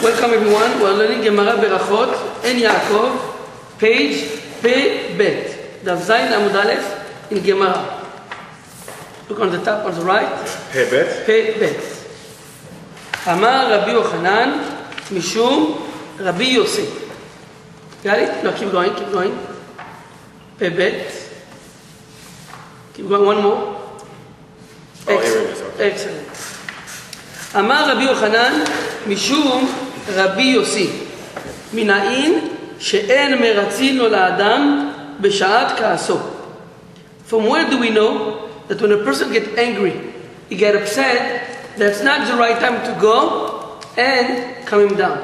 Welcome everyone. We're learning Gemara Berachot in Yaakov, page Pe Bet. Daf Zayin Amud Aleph in Gemara. Look on the top on the right. Pe Bet. Pe Bet. Amar Rabbi Yochanan Mishum Rabbi Yosef. Got it? No, keep going, keep going. Pe Bet. Keep going, one more. Oh, here it is. Okay. Excellent. Amar Rabbi Yochanan Mishum Rabbi Yossi Minain she'en meratzin lo la'adam b'sha'at ka'aso. From where do we know that when a person gets angry, he gets upset, that's not the right time to go and calm him down?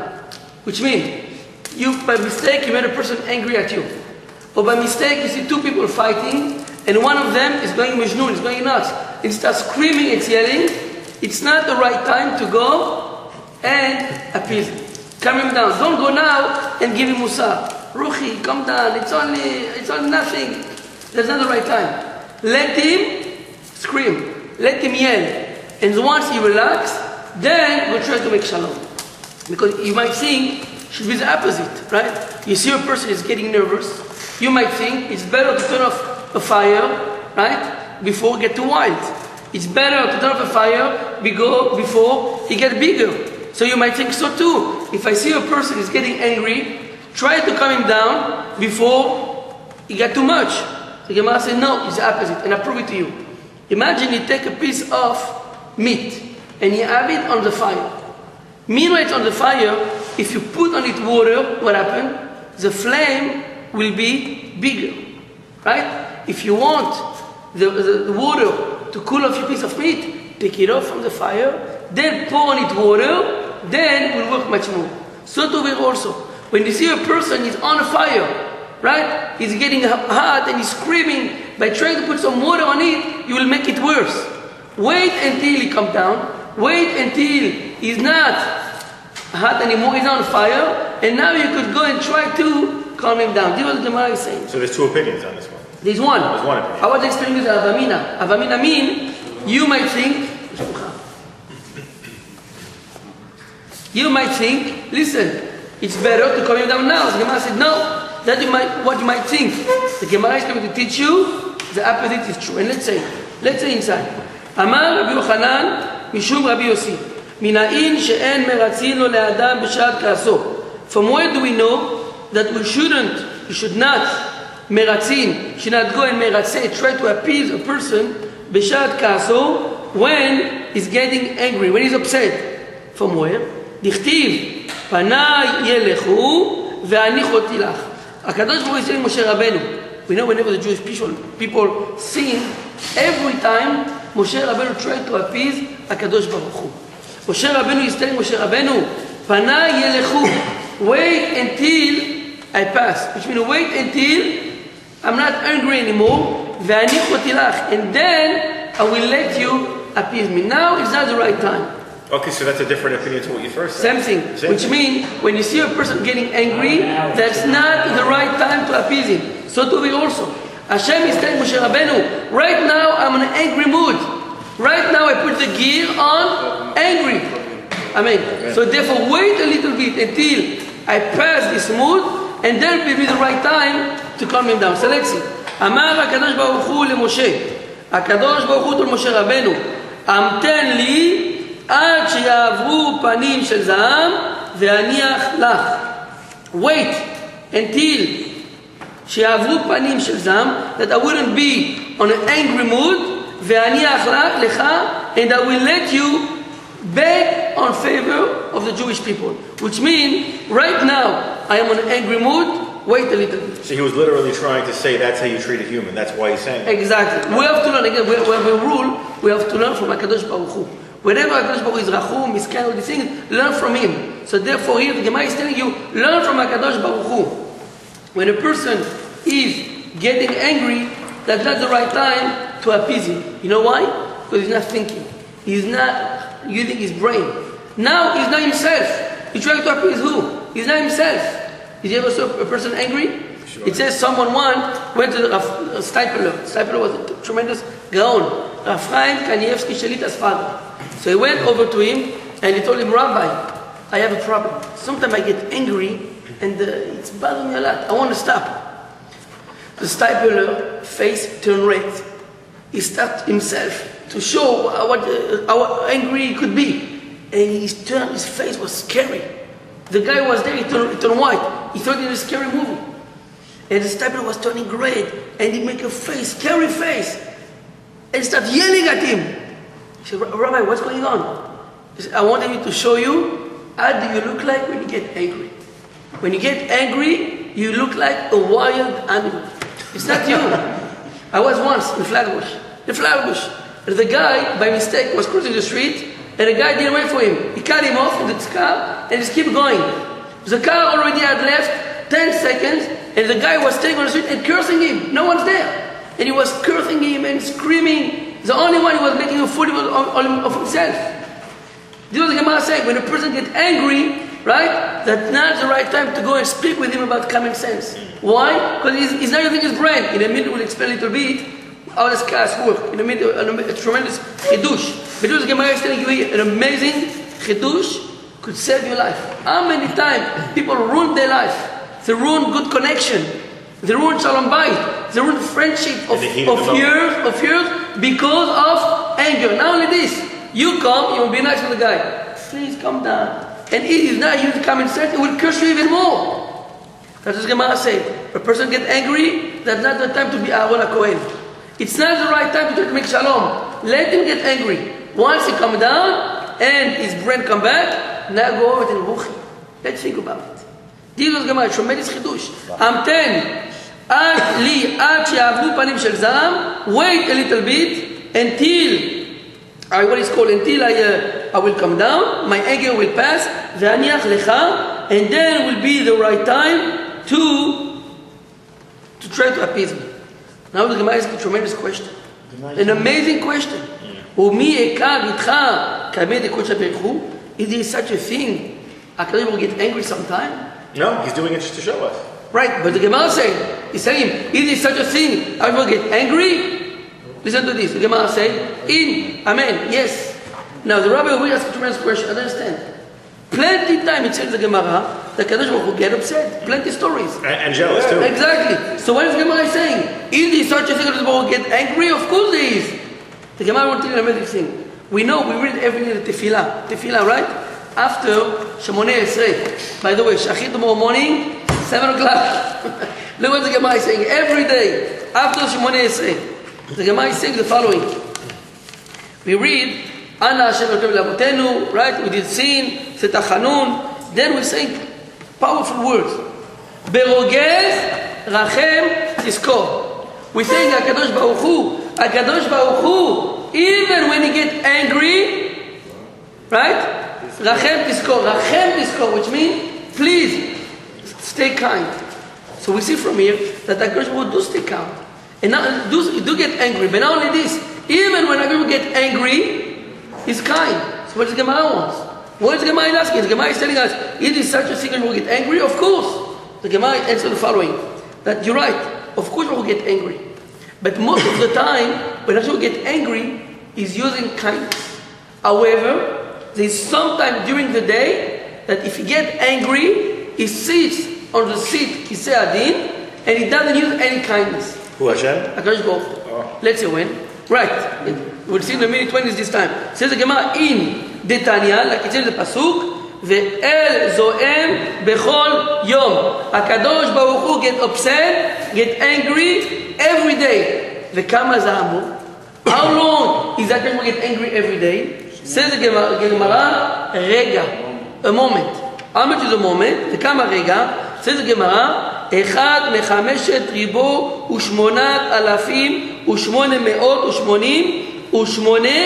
Which means, you by mistake you made a person angry at you, or by mistake you see two people fighting, and one of them is going majnun, is going nuts, and starts screaming and yelling. It's not the right time to go and appease him. Calm him down. Don't go now and give him musar. Ruchi, calm down. It's only nothing. That's not the right time. Let him scream. Let him yell. And once he relaxes, then go try to make shalom. Because you might think it should be the opposite, right? You see a person is getting nervous. You might think it's better to turn off a fire, right? Before it gets too wild. It's better to turn off a fire before it gets bigger. So you might think so too. If I see a person is getting angry, try to calm him down before it gets too much. The Gemara says, no, it's the opposite, and I prove it to you. Imagine you take a piece of meat and you have it on the fire. Meanwhile it's on the fire, if you put on it water, what happens? The flame will be bigger, right? If you want the water to cool off your piece of meat, take it off from the fire, then pour on it water, then it will work much more. So too here also. When you see a person is on fire, right? He's getting hot and he's screaming. By trying to put some water on it, you will make it worse. Wait until he comes down. Wait until he's not hot anymore, he's not on fire, and now you could go and try to calm him down. This is what the Gemara is saying. So there's two opinions on this one. There's one. There's one opinion. I want to explain this avamina. Avamina mean you might think, listen, it's better to calm him down now. The Gemara said, no, that's what you might think. The Gemara is coming to teach you the opposite is true. And let's say inside. Amar Rabbi Yochanan Mishum Rabbi Yossi Minain she'en meratzin lo le'adam b'sha'at ka'aso. From where do we know that we should not meratzin, should not go and meratzeh, try to appease a person b'sha'at ka'aso when he's getting angry, when he's upset? From where? Dichtiv panai yelechu ve'anichoti lach. HaKadosh Baruch Hu is telling Moshe Rabbeinu. We know whenever the Jewish people sin, every time Moshe Rabbeinu tried to appease HaKadosh Baruch Hu. Moshe Rabbeinu is telling Moshe Rabbeinu, panai yelechu, wait until I pass. Which means wait until I'm not angry anymore, ve'anichoti lach, and then I will let you appease me. Now is not the right time. Okay, so that's a different opinion to what you first said. Same thing. Which means when you see a person getting angry, that's not the right time to appease him. So do we also. Hashem is telling Moshe Rabbeinu, right now I'm in an angry mood. Right now I put the gear on angry. Amen. So therefore wait a little bit until I pass this mood, and then will be the right time to calm him down. So let's see. Amar HaKadosh Baruch Hu leMoshe. HaKadosh Baruch Hu to Moshe Rabbeinu, amten li עד שיעברו פנים של זעם ואניח לך. Wait until שיעברו פנים של זעם, that I wouldn't be on an angry mood, ואניח לך, and I will let you beg on favor of the Jewish people. Which means, right now, I am on an angry mood, wait a little bit. So he was literally trying to say that's how you treat a human. That's why he's saying that. Exactly. We have to learn, again, we have a rule, we have to learn from HaKadosh Baruch Hu. Whenever HaKadosh Baruch Hu is Rachum, is kind of these things, learn from him. So therefore here the Gemara is telling you, learn from HaKadosh Baruch Hu. When a person is getting angry, that's not the right time to appease him. You know why? Because he's not thinking. He's not using his brain. Now he's not himself. He's trying to appease who? He's not himself. Did you ever see a person angry? Sure. It says someone went to Stipler. Stipler was a tremendous gaon. Rav Chaim Kanievsky Shelita's father. So he went over to him and he told him, Rabbi, I have a problem. Sometimes I get angry and it's bothering me a lot. I want to stop. The disciple face turned red. He stopped himself to show how angry he could be. And his face was scary. The guy was there, he turned white. He thought it was a scary movie. And the disciple was turning red, and he made a face, scary face, and started yelling at him. He said, Rabbi, what's going on? He said, I wanted you to show you how do you look like when you get angry. When you get angry, you look like a wild animal. It's not you. I was once in Flatbush. And the guy, by mistake, was crossing the street, and the guy didn't wait for him. He cut him off in the car, and just kept going. The car already had left 10 seconds, and the guy was standing on the street and cursing him. No one's there. And he was cursing him and screaming. The only one who was making a fool of himself. This was the Gemara saying, when a person gets angry, right, that's not the right time to go and speak with him about common sense. Why? Because he's not using his brain. In a minute, we'll explain a little bit how this class works. In a minute, a tremendous chidush. But the Gemara is telling you an amazing chidush could save your life. How many times people ruin their life? They ruin good connection. They ruin shalom bayit. They ruin friendship of years because of anger. Not only this, you come, you will be nice to the guy. Please calm down. And it is not using common sense, it will curse you even more. That's what Gemara says. If a person gets angry, that's not the time to be Aaron HaKohen. It's not the right time to try to make shalom. Let him get angry. Once he comes down and his brain come back, now go over to the Ruchi. Let's think about it. This was Gemara, tremendous chidush. Amten, ad she'avru panim shel za'am, wait a little bit until I will come down, my anger will pass, v'aniach lecha, and then will be the right time to try to appease me. Now the Gemara asks a tremendous question, an amazing question. Umi ekar itcha kamed ekot shabechu. Is there such a thing? HaKadosh will get angry sometime? No, he's doing it just to show us. Right, but the Gemara he's saying, is there such a thing? I will get angry? Listen to this. The Gemara said, Amen, yes. Now the Rabbi will ask a tremendous question. I understand. Plenty time it says the Gemara, the Kadosh Baruch Hu get upset. Plenty stories. And jealous too. Exactly. So what is the Gemara saying? Is there such a thing that the Baruch Hu get angry? Of course there is. The Gemara will tell you an amazing thing. We know, we read every day the Tefillah. Tefillah, right? After Shemoneh Esrei. By the way, Shachit tomorrow morning, 7 o'clock. Look what the Gemara is saying. Every day, after Shemoneh Esrei. The Gemara is saying the following. We read, Ana Hashem Elokeinu L'Avotenu, right? We did sin, Setachanun. Then we say powerful words. Berogez Rachem Tizkor. We say HaKadosh Baruch Hu, even when he gets angry, right? Rachem Tizkor, which means, please, stay kind. So we see from here that HaKadosh Baruch Hu do stay calm. And now, do get angry, but not only this, even when people get angry, he's kind. So what does the Gemara want? What is the Gemara asking? The Gemara is telling us, is there such a thing that we'll get angry? Of course. The Gemara answers the following, that you're right, of course we'll get angry. But most of the time, when people get angry, he's using kindness. However, there's some time during the day that if he gets angry, he sits on the seat, Kisei Adin, and he doesn't use any kindness. Who, Hashem? HaKadosh Baruch Hu. Let's say when. Right. We'll see in the minute 20s this time. Says the Gemara in Detanya, like it says in the Pasuk, Ve'el zo'em bechol yom. HaKadosh Baruch Hu get upset, get angry every day. Ve'kama za'amu. How long is HaKadosh Baruch Hu get angry every day? Says the Gemara, rega. A moment. How much is a moment? Ve'kama rega. Says the Gemara, אחד מחמשת ריבו ושמונת אלפים ושמונה מאות ושמונה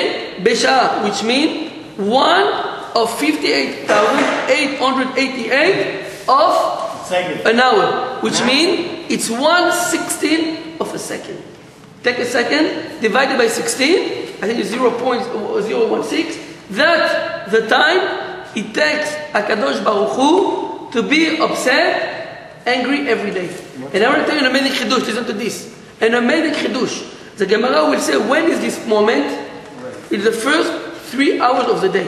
בשעה, which means 1 of 58,888 of an hour, which means it's 1/16 of a second. Take a second, divided by 16, I think it's 0.016. That's the time it takes HaKadosh Baruch Hu to be upset, angry every day. And I want to tell you an amazing chidush. Listen to this. An amazing chidush. The Gemara will say, when is this moment? It's the first 3 hours of the day.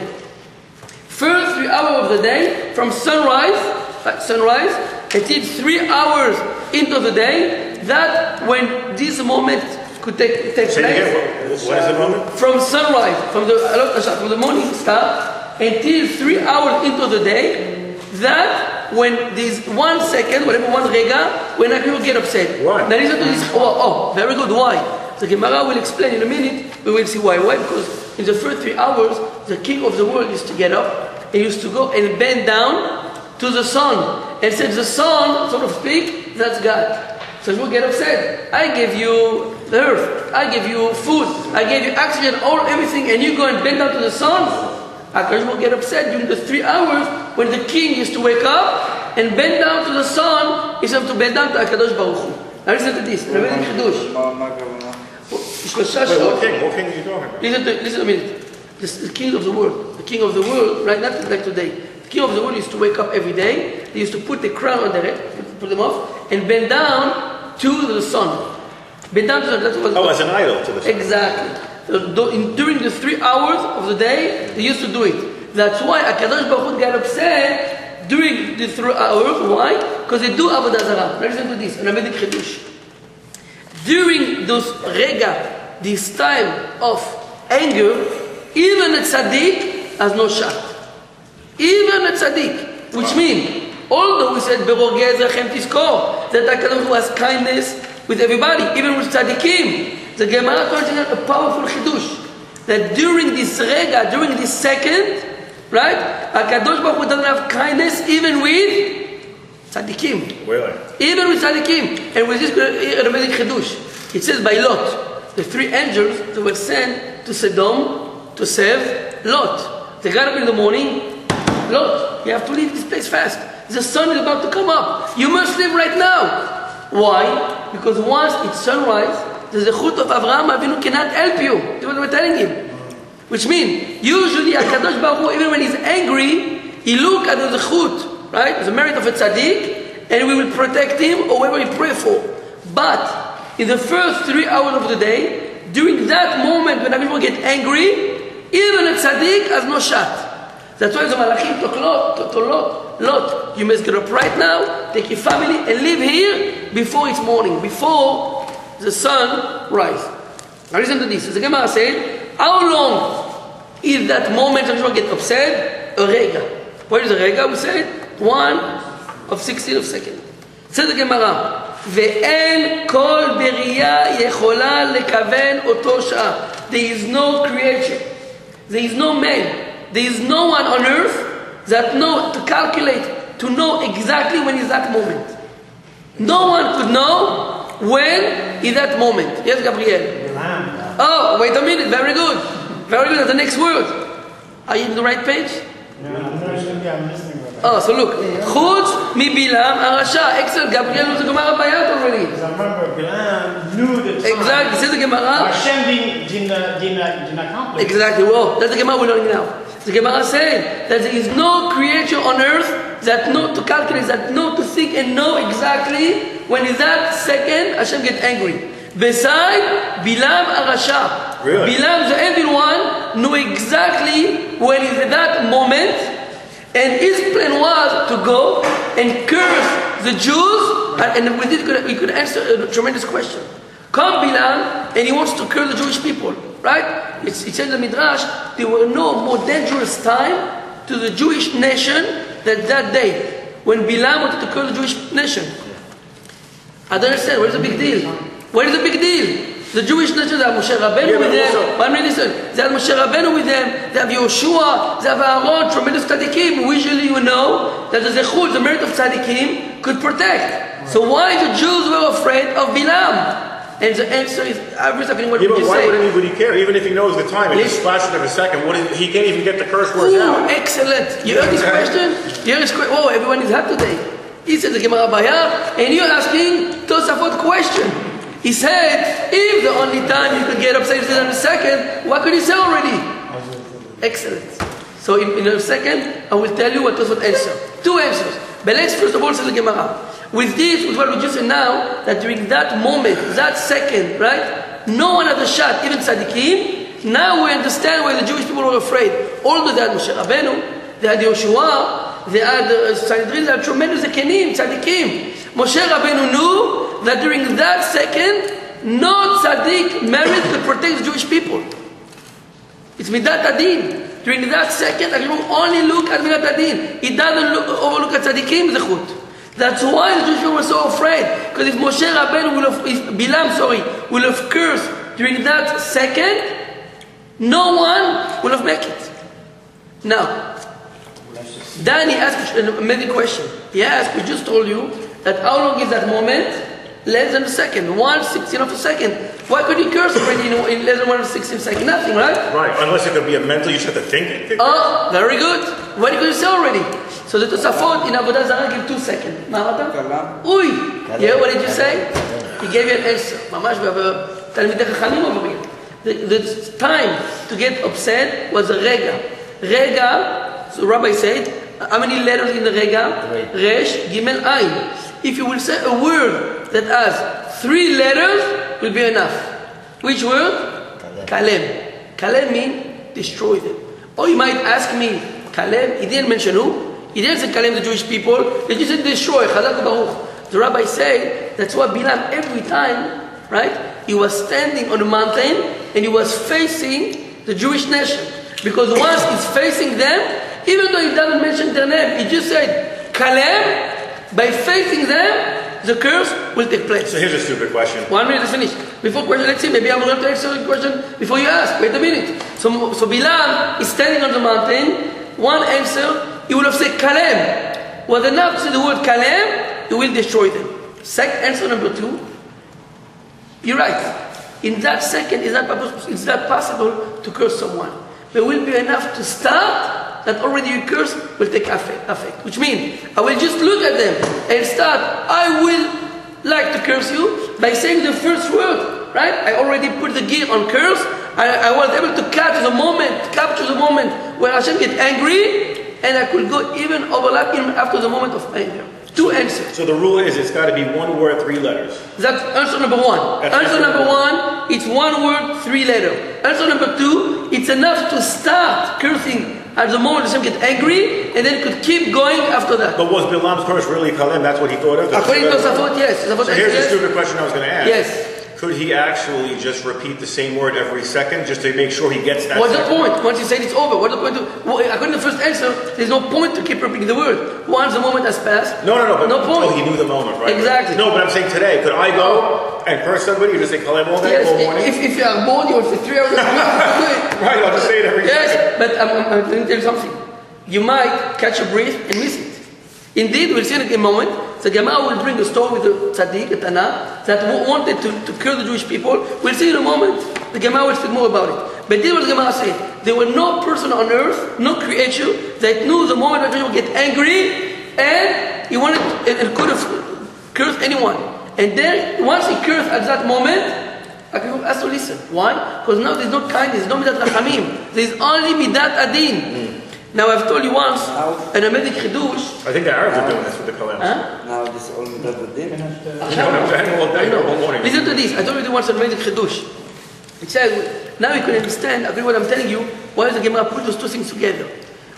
first 3 hours of the day, from sunrise until 3 hours into the day, that when this moment could take place. What is the moment? From sunrise, from the morning star, until 3 hours into the day, that when there's 1 second, whatever, 1 rega, when people get upset. Why? Now listen to this. Very good. Why? The Gemara will explain in a minute. We will see why. Why? Because in the first 3 hours, the king of the world used to get up and used to go and bend down to the sun and said, the sun, so to speak, that's God. So people get upset. I gave you the earth, I gave you food, I gave you oxygen, everything, and you go and bend down to the sun. HaKadosh will get upset during the 3 hours when the king used to wake up and bend down to the sun instead of to bend down to HaKadosh Baruch Hu. Now listen to this. Wait, what king? What king are you talking about? Listen a minute. The king of the world. The king of the world, right? Not like today. The king of the world used to wake up every day. They used to put the crown on their head, put them off, and bend down to the sun. Bend down to the sun. As an idol to the sun. Exactly. During the 3 hours of the day, they used to do it. That's why HaKadosh Baruch Hu got upset during the 3 hours. Why? Because they do avodah zarah. Listen to this. Rabbinic Chidush. During those rega, this time of anger, even a tzaddik has no shot. Even a tzaddik. Which means, although we said, Berogeh Ezrachem Tizkor, that HaKadosh Hu has kindness with everybody, even with tzaddikim. The Gemara calls it a powerful chidush. That during this rega, during this second, right, HaKadosh Baruch Hu doesn't have kindness even with tzaddikim. Really? Even with tzaddikim. And with this rabbinic chidush, it says by Lot, the 3 angels that were sent to Sodom to save Lot. They got up in the morning. Lot, you have to leave this place fast. The sun is about to come up. You must leave right now. Why? Because once it's sunrise, the zechut of Avraham Avinu cannot help you. That's what we're telling him. Which means, usually HaKadosh Baruch Hu, even when he's angry, he look at the zechut, right? The merit of a tzaddik, and we will protect him or whoever he pray for. But in the first 3 hours of the day, during that moment when people get angry, even a tzaddik has no shot. That's why the Malachim told Lot, you must get up right now, take your family, and live here before it's morning, before the sun rise. Now listen to this. As the Gemara said, how long is that moment when people get upset? A rega. What is a rega? We said 1/16 of a second. Says the Gemara, ואין כל בריאה יכולה לכוון אותו שעה. There is no creature. There is no man. There is no one on earth that know to calculate, to know exactly when is that moment. No one could know when is that moment. Yes, Gabriel? Oh, wait a minute. Very good. Very good. That's the next word. Are you in the right page? I'm listening. Oh, so look. Chutz mi-Bilam arasha. Excellent. Gabriel knows the Gemara Bayat already. Because I remember Bilam knew the time. Exactly. Says the Gemara. Hashem didn't accomplish. Exactly. Well, that's the Gemara we're learning now. The Gemara said that there is no creature on earth that know to calculate, that know to think and know exactly when is that second Hashem get angry. Beside Bilam Arasha. Really? Bilam, the evil one, knew exactly when is that moment, and his plan was to go and curse the Jews, and with it we could answer a tremendous question. Come Bilam, and he wants to curse the Jewish people, right? It said in the Midrash, there were no more dangerous time to the Jewish nation than that day, when Bilam wanted to curse the Jewish nation. I don't understand, what is the big deal? What is the big deal? The Jewish nation, they have Moshe Rabbeinu with them. One minute, listen. They have Moshe Rabbeinu with them. They have Yoshua. They have Aaron, tremendous tzaddikim. Usually you know that the zechut, the merit of tzaddikim, could protect. So why the Jews were afraid of Bilam? And the answer is, everything what you say. Why would anybody care? Even if he knows the time, it's just fraction of a second. He can't even get the curse words out. Excellent. You heard this question? You heard this question? Oh, everyone is happy today. He said the Gemara Bayah, and you're asking Tosafot question. He said, if the only time you could get upset is in a second, what could he say already? Excellent. So in a second, I will tell you what was the answer. 2 answers. But let's first of all say the Gemara. With this, with what we just said now, that during that moment, that second, right, no one had a shot, even tzaddikim. Now we understand why the Jewish people were afraid. Although they had Moshe Rabbeinu, they had Yoshua, they had Sanhedrin, they had tremendous Kenim, Tzadikim. Moshe Rabbeinu knew that during that second, no Tzadik merit to protect the Jewish people. It's Midat Adin. During that second, HaKadosh only look at Midat Adin. He doesn't overlook at Tzadikim Zechut. That's why the Jewish people were so afraid. Because if Moshe Rabbeinu will have cursed during that second, no one will have made it. Now, Danny asked an amazing question. He asked, we just told you that how long is that moment? Less than a second, 1/16 of a second. Why could he curse already in less than 1/16 second? Nothing, right? Right, unless it could be a mental, you just have to think it. Oh, very good. What could you say already? So the Tosafot in Avodah Zarah give 2 seconds. מה אמרת? Uy! Yeah, what did you say? He gave you an answer. ממש, we have a תלמידי חכמים over here. The time to get upset was a rega. Rega, so Rabbi said, how many letters in the rega? Resh, Gimel, Ayin. If you will say a word that has 3 letters, will be enough. Which word? Kalem. Kalem means destroy them. Or you might ask me, Kalem, he didn't mention who? He didn't say Kalem the Jewish people, he just said destroy, Chazak Baruch. The rabbi said, that's why Bilam every time, right, he was standing on the mountain and he was facing the Jewish nation. Because once he's facing them, even though he doesn't mention their name, he just said, Kalem, by facing them, the curse will take place. So here's a stupid question. 1 minute is finished. Before question, let's see, maybe I'm going to answer the question before you ask. Wait a minute. So Bilam is standing on the mountain. One answer, he would have said Kalem. Was enough to say the word Kalem, he will destroy them. Second answer number 2, you're right. In that second, it's not possible to curse someone. There will be enough to start that already your curse will take effect. Which means, I will just look at them and start, I will like to curse you by saying the first word, right? I already put the gear on curse. I was able to capture the moment where Hashem gets angry, and I could go even overlap him after the moment of anger. 2 answers. So the rule is it's got to be 1 word, 3 letters. That's answer number 1. Answer number 1, it's 1 word, 3 letters. Answer number 2, it's enough to start cursing at the moment Hashem gets angry, and then could keep going after that. But was Bilam's curse really Kalem? That's what he thought of? According to Tosafot, yes. So here's a stupid question I was going to ask. Yes. Could he actually just repeat the same word every second just to make sure he gets that? What's the second? point? Once you say it's over, what's the point? According to the first answer, there's no point to keep repeating the word. Once the moment has passed, No, but no point. Oh, he knew the moment, right? Exactly. No, but I'm saying today, could I go and curse somebody? You just say Kalem all day, Yes, all morning? if you are bored, you will say 3 hours. Right, I'll just say it every second. Yes, but I'm going to tell you something. You might catch a breath and miss it. Indeed, we'll see in a moment. The Gemara will bring a story with the tzaddik, a Tana, that wanted to kill the Jewish people. We'll see in a moment. The Gemara will speak more about it. But this is what the Gemara said. There were no person on earth, no creature, that knew the moment that he would get angry, and he wanted and could have cursed anyone. And then, once he cursed at that moment, HaKadosh has to listen. Why? Because now there's no kindness, no midat rachamim. There's only midat adin. Now I've told you once, an amazing chidush. I think the Arabs are doing this with the Kalem. Huh? Now this all midat adin. I know. Listen to this. I told you once an amazing chidush. It says, now you can understand, agree what I'm telling you, why does the Gemara put those 2 things together?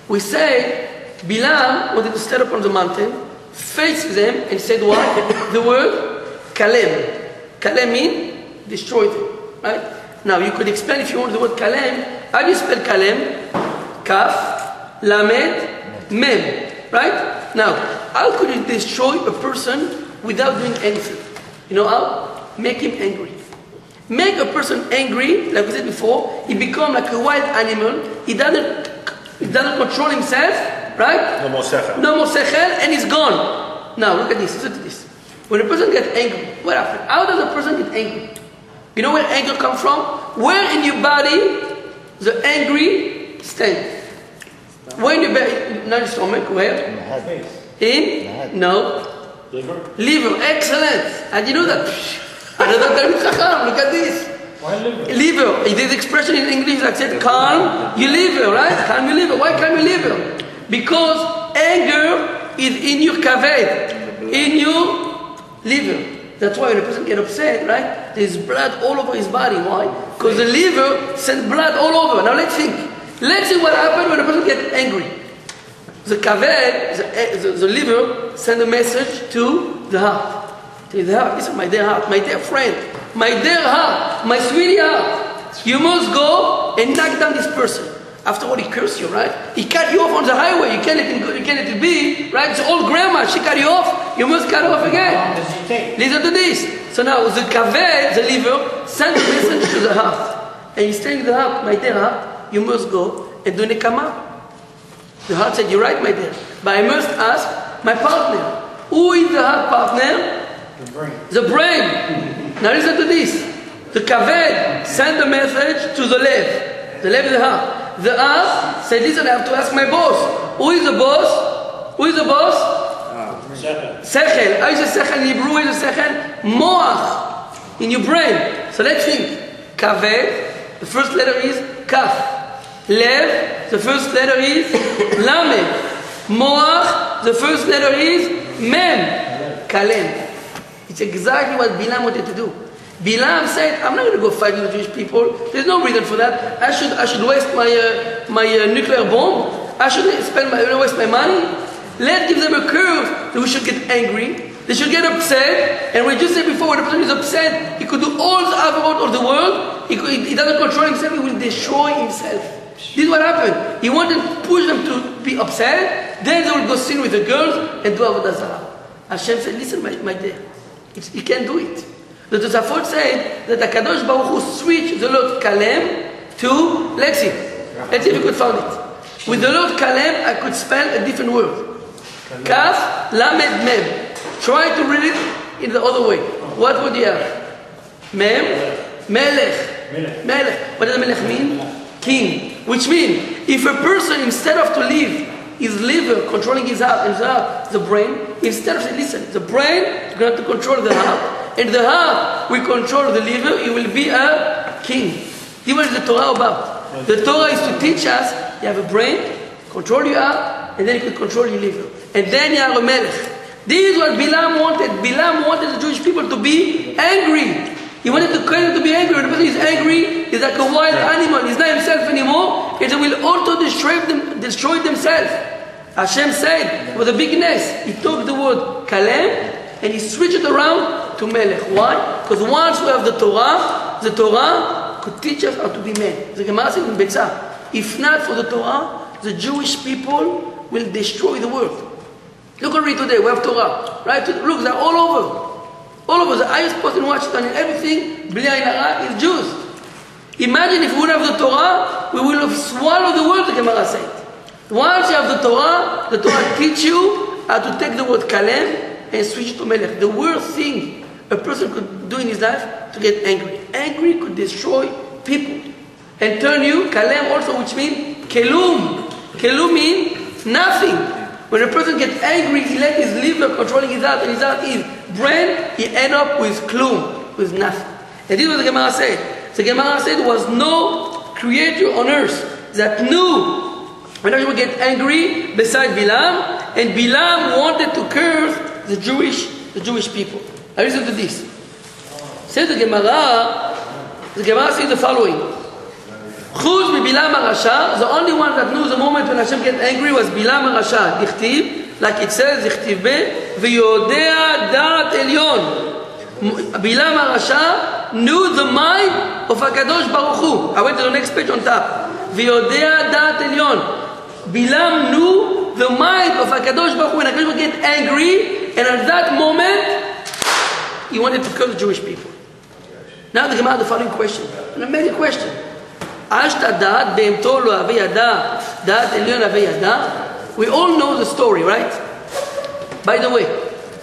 We say, Bilam wanted to stand up on the mountain, face them, and said what? The word Kalem. Kalem means destroy them. Right? Now you could explain if you want the word Kalem. How do you spell Kalem? Kaf, Lamed, Mem. Right? Now, how could you destroy a person without doing anything? You know how? Make him angry. Make a person angry, like we said before, he becomes like a wild animal. He doesn't control himself, right? No more sechel. No more sechel, and he's gone. Now look at this. Listen to this. When a person gets angry, what happens? How does a person get angry? You know where anger comes from? Where in your body the angry stands? Where in your belly? Not your stomach. Where? In the head. In? No. Liver. Excellent. How do you know that? I don't know. Look at this. Why liver? Liver. There's expression in English that said calm your liver, right? Calm your liver. Why calm your liver? Because anger is in your kaved, in your liver. That's why when a person gets upset, right? There's blood all over his body. Why? Because the liver sends blood all over. Now let's think. Let's see what happens when a person gets angry. The kaved, the liver, send a message to the heart. To the heart, listen, my dear heart, my dear friend, my dear heart, my sweetie heart, you must go and knock down this person. After all, he cursed you, right? He cut you off on the highway. You can't let him go, you can't let it be, right? It's old grandma, she cut you off. You must cut her off again. How long does it take? Listen to this. So now, the kaved, the liver, sends a message to the heart. And he's telling the heart, my dear heart, you must go and do nekama. The heart said, you're right, my dear. But I must ask my partner. Who is the heart partner? The brain. The brain. Now listen to this. The kaved sent a message to the lev. The lev is the heart. The heart said, listen, I have to ask my boss. Who is the boss? Who is the boss? Sechel. How is the sechel in Hebrew? How is the sechel? Moach. In your brain. So let's think. Kaved, the first letter is kaf. Lev, the first letter is lamed. Moach, the first letter is mem. Kalem. It's exactly what Bilam wanted to do. Bilam said, I'm not going to go fight with the Jewish people. There's no reason for that. I should waste my nuclear bomb. I should waste my money. Let's give them a curve that we should get angry. They should get upset. And we just said before, when a person is upset, he could do all the aviad of the world. He doesn't control himself. He will destroy himself. This is what happened. He wanted to push them to be upset. Then they will go sin with the girls and do avodah zarah. Hashem said, listen, my dear, you can't do it. The Tosafot said that HaKadosh Baruch Hu switched the Lord Kalem to Lexi. Let's see if we could find it. With the Lord Kalem, I could spell a different word. Kaf, Lamed, Mem. Try to read it in the other way. What would you have? Mem, Melech. Melech. What does Melech mean? King. Which means, if a person, instead of to leave his liver controlling his heart, and his heart, the brain, instead of saying, listen, the brain is going to control the heart, and the heart will control the liver, he will be a king. This is what the Torah about. The Torah is to teach us, you have a brain, control your heart, and then you can control your liver. And then you are a melech. This is what Bilam wanted. Bilam wanted the Jewish people to be angry. He wanted to call them to be angry. When the person is angry, he's like a wild animal. He's not himself anymore, and they will also destroy themselves. Hashem said, with a big ness, he took the word Kalem, and he switched it around to Melech. Why? Because once we have the Torah could teach us how to be men. The Gemara said in Betzah, if not for the Torah, the Jewish people will destroy the world. Look at it today, we have Torah. Right? Look, they're all over. All over. The highest person in Washington and everything, Bli Ayin Hara, is Jews. Imagine if we would have the Torah, we will have swallowed the world, the Gemara said. Once you have the Torah teach you how to take the word Kalem and switch it to Melech. The worst thing a person could do in his life to get angry. Angry could destroy people and turn you, Kalem also, which means Kelum. Kelum means nothing. When a person gets angry, he let his liver controlling his heart, and his heart is brain, he end up with Klum, with nothing. And this is what the Gemara said. The Gemara said there was no creator on earth that knew when he would get angry beside Bilam, and Bilam wanted to curse the Jewish people. Now listen to this. Says the Gemara says the following. Chuz mi Bilam HaRasha, the only one that knew the moment when Hashem get angry was Bilam HaRasha. Dichtiv, like it says, Dichtiv be, v'yodea da'at elyon. Bilam HaRasha knew the mind of HaKadosh Baruch Hu. I went to the next page on top. V'yodea da'at elyon. Bilam knew the mind of HaKadosh Baruch Hu. When HaKadosh would get angry, and at that moment, he wanted to curse the Jewish people. Now the Gemara has the following question, an amazing question. Ashta da'at be'emto lo aviada, da'at elyon aviada. We all know the story, right? By the way,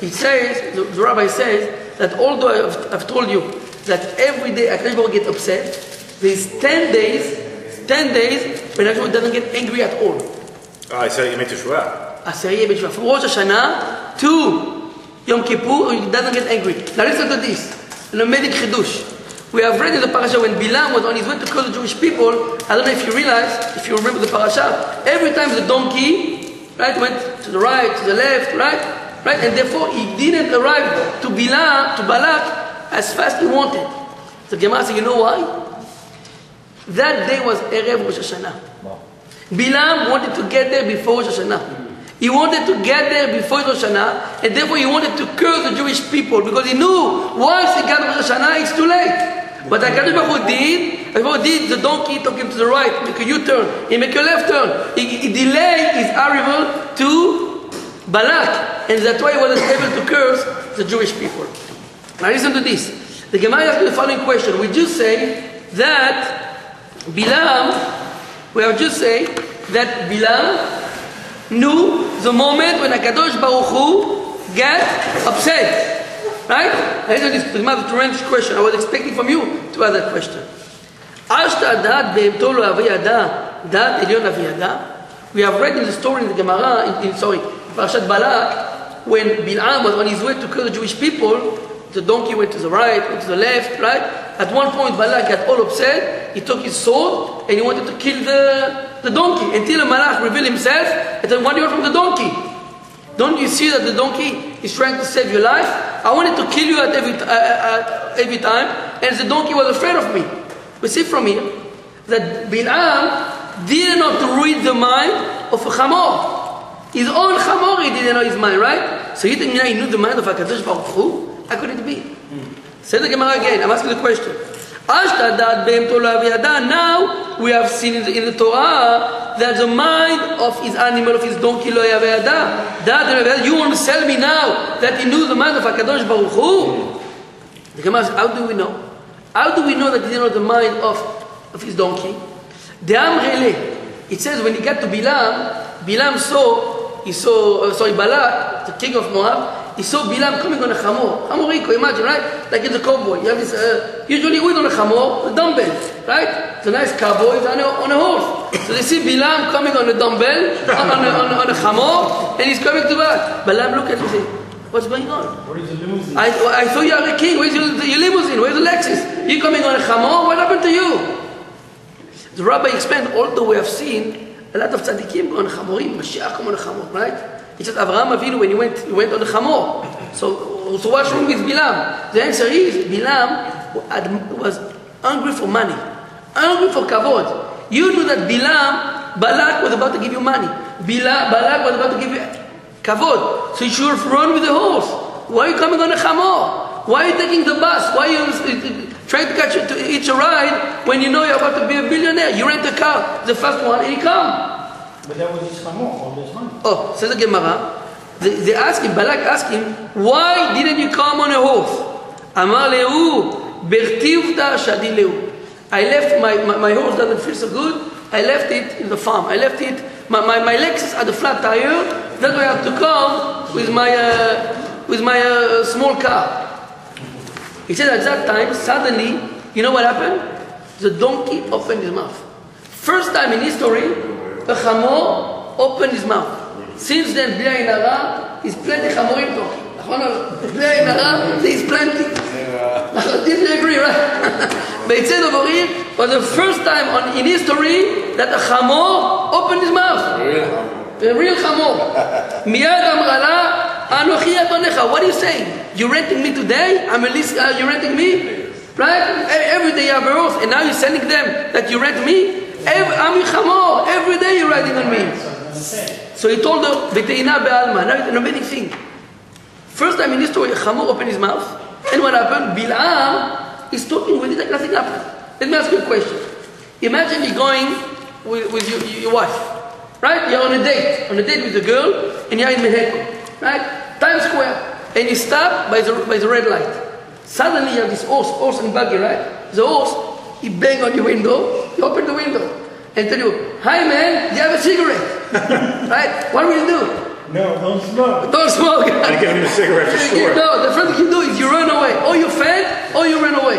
it says, the Rabbi says, that although I've told you that every day HaKadosh Baruch Hu gets upset, there's 10 days when HaKadosh Baruch Hu doesn't get angry at all. I said you made Teshuvah. From Rosh Hashanah to Yom Kippur, he doesn't get angry. Now listen to this, an amazing chidush. We have read in the parasha when Bilam was on his way to curse the Jewish people. I don't know if you realize, if you remember the parasha, every time the donkey, right, went to the right, to the left, right, and therefore he didn't arrive to Balak as fast as he wanted. So Gemara said, you know why? That day was Erev Rosh Hashanah. Bilam wanted to get there before Rosh Hashanah. He wanted to get there before Rosh Hashanah, and therefore he wanted to curse the Jewish people because he knew once he got to Rosh Hashanah, it's too late. But HaKadosh Baruch Hu did, the donkey took him to the right, make a U-turn, he make a left turn. He delayed his arrival to Balak, and that's why he wasn't able to curse the Jewish people. Now listen to this. The Gemara asks the following question. We just say that Bilam knew the moment when HaKadosh Baruch Hu get upset. Right? I answered this strange question. I was expecting from you to ask that question. We have read in the story in the Gemara, Parashat Balak, when Bilam was on his way to kill the Jewish people, the donkey went to the right, went to the left, right? At one point Balak got all upset, he took his sword and he wanted to kill the donkey until a malach revealed himself and said, what do you want from the donkey? Don't you see that the donkey is trying to save your life? I wanted to kill you at every time, and the donkey was afraid of me. We see from here that Bilam did not read the mind of a chamor. His own chamor, he didn't know his mind, right? So he knew the mind of HaKadosh Baruch Hu. How could it be? Say the Gemara again. I'm asking the question. Now we have seen in the Torah that the mind of his animal, of his donkey, lo yaveh. You want to tell me now that he knew the mind of HaKadosh Baruch Hu? The Gemara says, how do we know? How do we know that he didn't know the mind of his donkey? It says when he got to Bilam saw Balak, the king of Moab. He saw Bilam coming on a chamor. Chamoriko, imagine, right? Like in the cowboy. You have this, usually with on a chamor, a dumbbell, right? It's a nice cowboy on a horse. So they see Bilam coming on a dumbbell, on a chamor, and he's coming to Balak. Bilam look at him and say, what's going on? Where's the limousine? I thought you are a king. Where's your limousine? Where's the Lexus? You coming on a chamor? What happened to you? The Rabbi explained, although we have seen a lot of tzaddikim on chamorim, Mashiach come on a chamor, right? He said, Avraham Avinu, when he went on the chamor. So what's wrong with Bilam? The answer is, Bilam was hungry for money, hungry for kavod. You knew that Balak was about to give you money. Balak was about to give you kavod. So you should have run with the horse. Why are you coming on a chamor? Why are you taking the bus? Why are you trying to catch to hitch a ride when you know you're about to be a billionaire? You rent a car, the first one, and you come. But that was his chamor, all this money. Oh, says the Gemara. They ask him, Balak asked him, why didn't you come on a horse? Amar lehu, bertivta shadi lehu. I left my horse doesn't feel so good. I left it in the farm. I left it. My Lexus had a flat tire. That's why I have to come with my small car. He said at that time, suddenly, you know what happened? The donkey opened his mouth. First time in history, a chamor opened his mouth. Since then, bli ayin hara, is plenty chamorim talking. Bli ayin hara, there is plenty. Did you agree, right? But it said over here, for the first time in history, that a chamor opened his mouth. A real chamor. Miyad amrala, anochi adonecha. What are you saying? You're renting me today? You're renting me? Right? Every day you have a horse, and now you're sending them that you rent me? I'm your chamor. Every day you're riding on me. So he told her, Beteina be'alma. Now it's an amazing thing. First time in history, a chamor opened his mouth. And what happened? Bilam is talking with it like nothing happened. Let me ask you a question. Imagine you're going with your wife. Right? You're on a date with a girl, and you're in Manhattan. Right? Times Square. And you stop by the red light. Suddenly you have this horse and buggy, right? The horse, he bang on your window, you open the window, and tell you, hi man, do you have a cigarette? Right? What will you do? No, don't smoke. Don't smoke. I give him a cigarette for sure. No, the first thing you do is you run away. Or you faint, or you run away.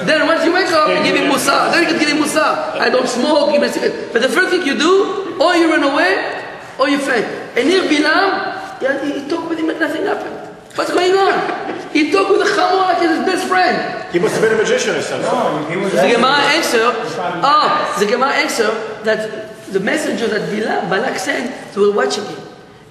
Then once you wake up, you give him musar. Then you can give him musar. I don't smoke, give him a cigarette. But the first thing you do, or you run away, or you faint. And here Bilam, he talked with him like nothing happened. What's going on? He talked with the chamor like he's his best friend. He must have been a magician or something. No, he was The Gemara answer that the messenger that Balak sent, they were watching him.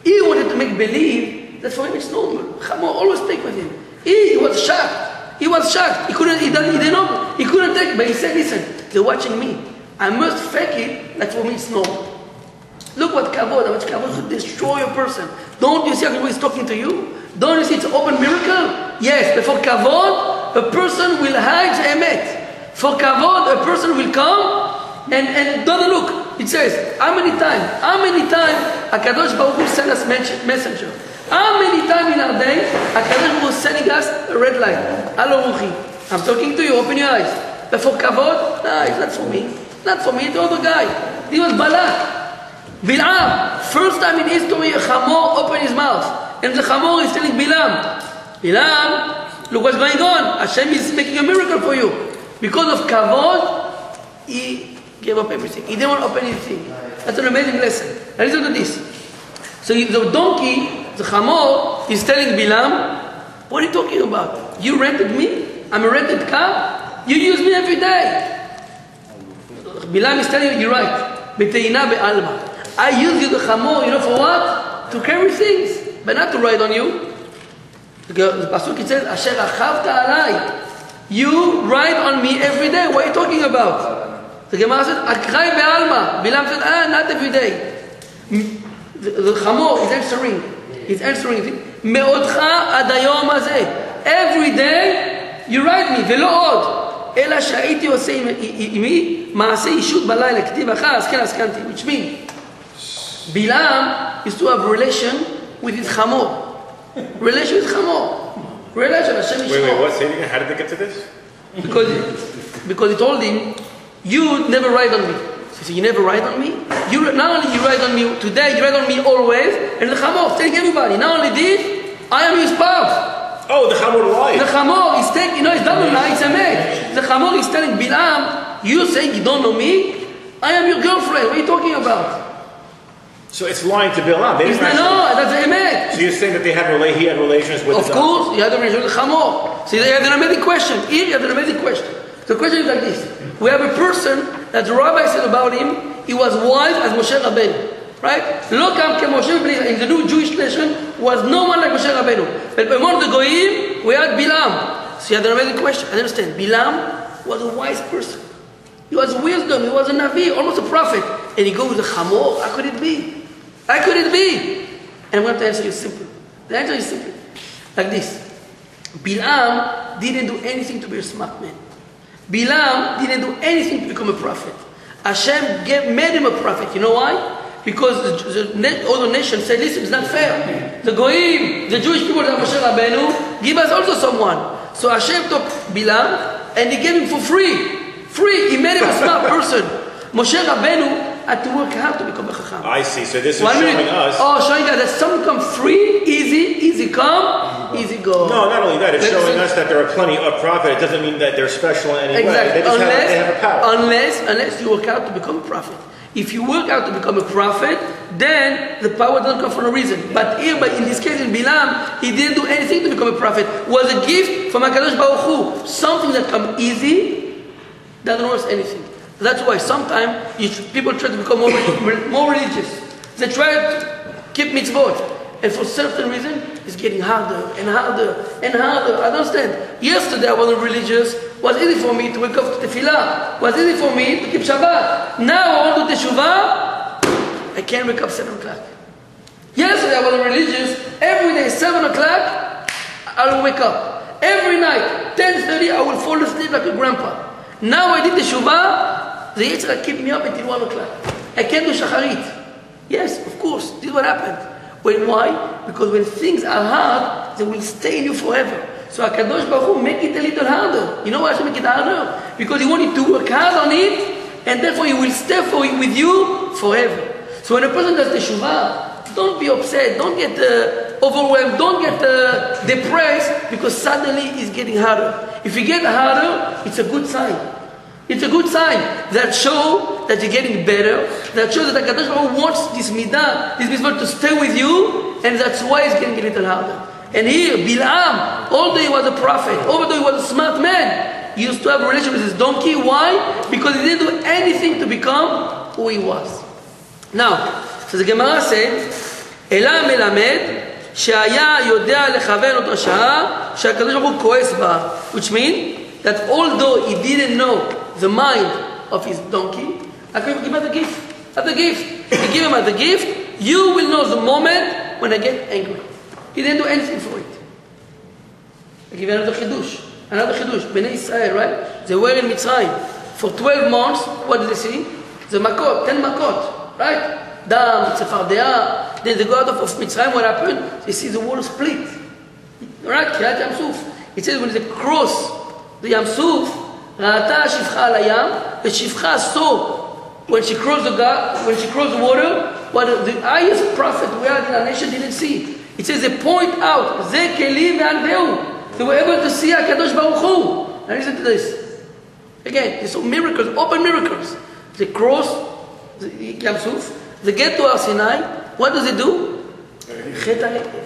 He wanted to make believe that for him it's normal. Chamor always take with him. He was shocked. He couldn't take it, but he said, listen, they're watching me. I must fake it like for me it's normal. Look what kavod, how much kavod could destroy a person. Don't you see how he's talking to you? Don't you see it's an open miracle? Yes, but for kavod, a person will hide emet. For kavod, a person will come and don't look. It says, how many times HaKadosh Baruch Hu sent us messenger? How many times in our day HaKadosh Baruch Hu was sending us a red light? Hello, Ruchi. I'm talking to you, open your eyes. But for kavod, it's not for me. Not for me, the other guy. He was Balak. Bilam, first time in history, a chamor opened his mouth. And the chamor is telling Bilam, look what's going on. Hashem is making a miracle for you. Because of kavod, he gave up everything. He didn't want to open anything. That's an amazing lesson. Now listen to this. So the donkey, the chamor, is telling Bilam, what are you talking about? You rented me? I'm a rented car? You use me every day. Bilam is telling you, you're right. B'teina be'alma. I use you, the chamor, you know for what? To carry things, but not to ride on you. The pasuk it says, Asher achavta alai. You ride on me every day. What are you talking about? The Gemara says, Akrai be'alma. Bilam said, not every day. The chamor is answering. He's answering. Me'otcha ad hayom hazeh. Every day you ride me. Ve'lo od. Ela sha'iti osei imi ma'aseh yishut balayla k'tiv acha asken askanti. Which means, Bilam is to have relation with his chamor. Relation with chamor. Relation, Hashem is Wait, what? Say it again. How did they get to this? Because he told him, you never ride on me. So he said, you never ride on me? Not only you ride on me today, you ride on me always. And the chamor is telling everybody, not only this, I am his spouse. Oh, the chamor lied. The chamor is taking, it's double lie, it's a man. The chamor is telling Bilam, you saying you don't know me? I am your girlfriend. What are you talking about? So it's lying to Bilam. No, that's a emet. So you're saying that he had relations with Of course, he had a relation with chamor. See, they have an amazing question. Here, you have an amazing question. The question is like this. We have a person that the rabbi said about him, he was wise as Moshe Rabbeinu. Right? Look how Moshe Rabbeinu in the new Jewish nation was no one like Moshe Rabbeinu. But among the Goyim, we had Bilam. So you have an amazing question. I understand. Bilam was a wise person. He was wisdom. He was a Navi, almost a prophet. And he goes with the chamor. How could it be? How could it be? And I'm going to answer you simply. The answer is simple. Like this. Bilam didn't do anything to be a smart man. Bilam didn't do anything to become a prophet. Hashem made him a prophet. You know why? Because the other nations said, listen, it's not fair. The Goyim, the Jewish people that Moshe Rabbeinu, give us also someone. So Hashem took Bilam and he gave him for free. Free. He made him a smart person. Moshe Rabbeinu had to work hard to become a chacham. I see. So this is showing us. Showing us that some come free, easy come, easy go. No, not only that. It's showing us that there are plenty of prophets. It doesn't mean that they're special in any way. They just have a power. Unless you work out to become a prophet. If you work out to become a prophet, then the power doesn't come for no reason. But here, in this case in Bilam, he didn't do anything to become a prophet. It was a gift from HaKadosh Baruch Hu. Something that comes easy doesn't worth anything. That's why sometimes people try to become more religious. They try to keep mitzvot. And for certain reason, it's getting harder and harder and harder. I don't understand. Yesterday I wasn't religious. It was easy for me to wake up to tefillah. It was easy for me to keep Shabbat. Now I want to do teshuvah. I can't wake up 7 o'clock. Yesterday I wasn't religious. Every day 7 o'clock, I will wake up. Every night, 10:30, I will fall asleep like a grandpa. Now I did teshuvah. The Yitzhak keep me up until 1 o'clock. I can't do shacharit. Yes, of course. This is what happened. Why? Because when things are hard, they will stay in you forever. So HaKadosh Baruch Hu make it a little harder. You know why I should make it harder? Because He wanted to work hard on it, and therefore He will stay with you forever. So when a person does teshuvah, don't be upset, don't get overwhelmed, don't get depressed, because suddenly it's getting harder. If you get harder, it's a good sign. It's a good sign that shows that you're getting better, that shows that HaKadosh Baruch Hu wants this midah, this mitzvah to stay with you, and that's why it's getting a little harder. And here, Bilam, although he was a prophet, although he was a smart man, he used to have a relationship with his donkey. Why? Because he didn't do anything to become who he was. Now, so the Gemara said, Ela melamed shaya yodea lechaven oto shah שהקדוש ברוך הוא כועס בה, which means that although he didn't know the mind of his donkey, HaKadosh gave us a gift. he gave him as a gift. You will know the moment when I get angry. He didn't do anything for it. I give you another chidush. Bnei Israel, right? They were in Mitzrayim for 12 months. What did they see? The makot, 10 makot, right? Dam, tzefardea. Then they go out of Mitzrayim. What happened? They see the wall split. Right? Kirat Yam Suf. It says when they cross the Yam Suf, Ra'ata shivcha al hayam, the shivcha saw when she crossed the water, what the highest prophet we had in our nation didn't see. It says they point out, Ze keli ve'anveu. They were able to see HaKadosh Baruch Hu. Now listen to this. Again, they saw miracles, open miracles. They cross the Yam Suf, they get to Har Sinai. What does it do? Chet ha'egel.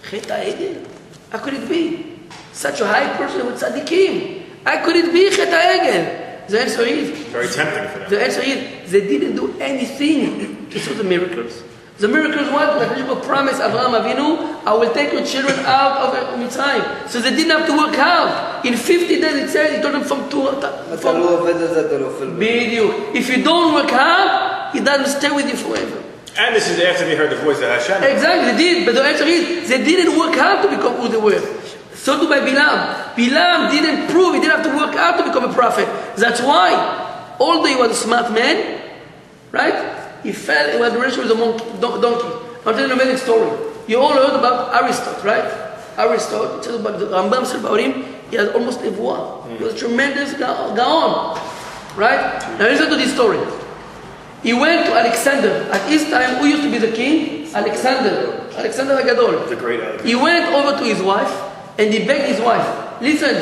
Chet ha'egel. How could it be? Such a high person with tzaddikim. How could it be Chet ha'egel? The answer is... Very tempting for them. The answer is, they didn't do anything to show the miracles. The miracles what? The Bible promised Avraham Avinu, I will take your children out of Mitzrayim. So they didn't have to work hard. In 50 days it says, he told them from if you don't work hard, he doesn't stay with you forever. And this is after they heard the voice of Hashem. Exactly, they did. But the answer is, they didn't work hard to become who they were. So too by Bilam. Bilam didn't prove, he didn't have to work hard to become a prophet. That's why, although he was a smart man, right? He fell, he was in a relation with a donkey. I'll tell you an amazing story. You all heard about Aristotle, right? Aristotle, it says about the Rambam said about him, he has almost aviad. He was a tremendous gaon, right? Now listen to this story. He went to Alexander. At his time, who used to be the king? Alexander HaGadol. The great Alexander. He went over to his wife and he begged his wife, listen,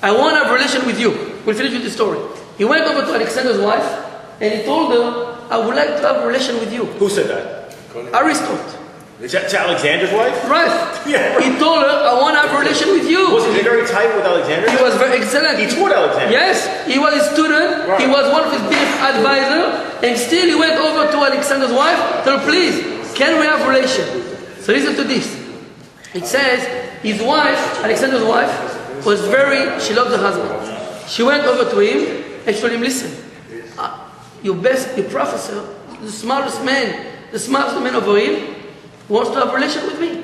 I want to have a relation with you. We'll finish with the story. He went over to Alexander's wife and he told her, I would like to have a relation with you. Who said that? Aristotle. To Alexander's wife? Right. Yeah. He told her, I want to have a relation with you. Wasn't he very tight with Alexander? He was very excellent. He taught Alexander. Yes, he was his student. Right. He was one of his biggest advisors. And still he went over to Alexander's wife, told her, please, can we have a relation? So listen to this. It says, his wife, Alexander's wife, she loved her husband. She went over to him and she told him, listen, your professor, the smartest man over here, wants to have a relation with me.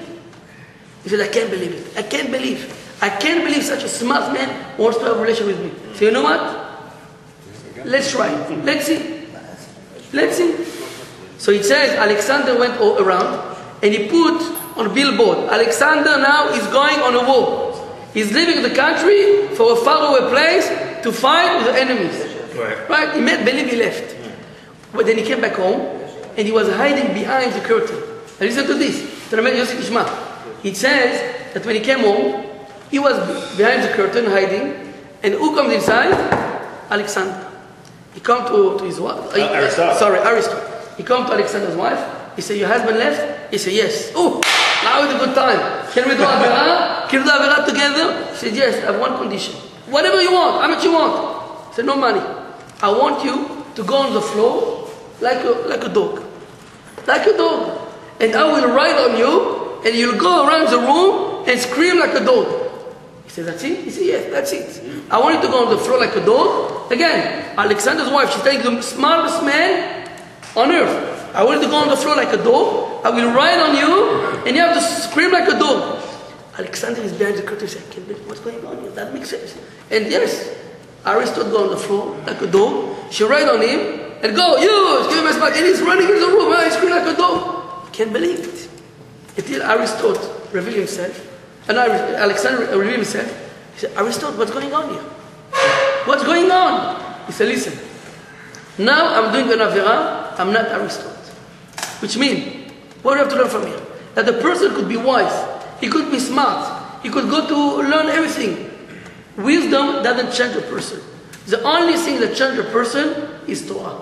He said, I can't believe it. I can't believe such a smart man wants to have a relation with me. So you know what? Let's try. Let's see. So it says, Alexander went all around and he put on a billboard, Alexander now is going on a war. He's leaving the country for a faraway place to fight with the enemies. Right? He made believe he left. But then he came back home and he was hiding behind the curtain. And listen to this. It says that when he came home, he was behind the curtain hiding, and who comes inside? Alexander. He come to his wife. Aristotle. He come to Alexander's wife. He said, your husband left? He said, yes. Oh, now is a good time. Can we do aviad? Can we do aviad together? He said, yes, I have one condition. Whatever you want, how much you want? He said, no money. I want you to go on the floor like a dog. Like a dog. And I will ride on you, and you'll go around the room and scream like a dog. He said, that's it? He said, yes, that's it. I want you to go on the floor like a dog. Again, Alexander's wife, she's telling the smartest man on earth. I want you to go on the floor like a dog. I will ride on you, and you have to scream like a dog. Alexander is behind the curtain. He said, I can't believe what's going on here. That makes sense. And yes, Aristotle go on the floor like a dog. She ride on him, and go, you, give him a smack. And he's running in the room, and he's screaming like a dog. Can't believe it. Until Aristotle revealed himself, and Alexander revealed himself. He said, Aristotle, what's going on here? What's going on? He said, listen, now I'm doing an avera, I'm not Aristotle. Which means, what do we have to learn from here? That the person could be wise, he could be smart, he could go to learn everything. Wisdom doesn't change a person. The only thing that changes a person is Torah.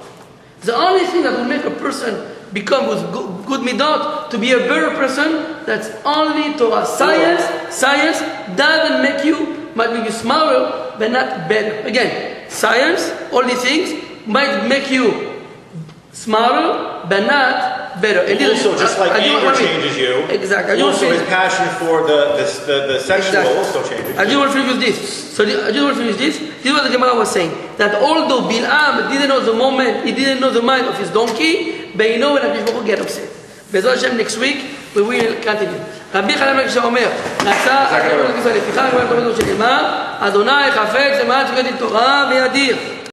The only thing that will make a person become with good midot, to be a better person, that's only Torah. Science doesn't make you, might make you smarter, but not better. Again, science, all these things, might make you smarter, but not better. And Also, just like anger changes you, exactly. Also his passion for the sexual also changes. I just want to finish this. So I just want to finish this. This is what the Gemara was saying. That although Bil'am didn't know the moment, he didn't know the mind of his donkey, Beino and Hakadosh Baruch Hu get upset. Bezrat Hashem, next week we will continue. רבי חנן בן עקשיא אומר, נעשה הקדוש ברוך הוא לפיכך הגמרא תלמדו שנאמר, אדוני חפץ למען סוגיות עם תורה וידיר.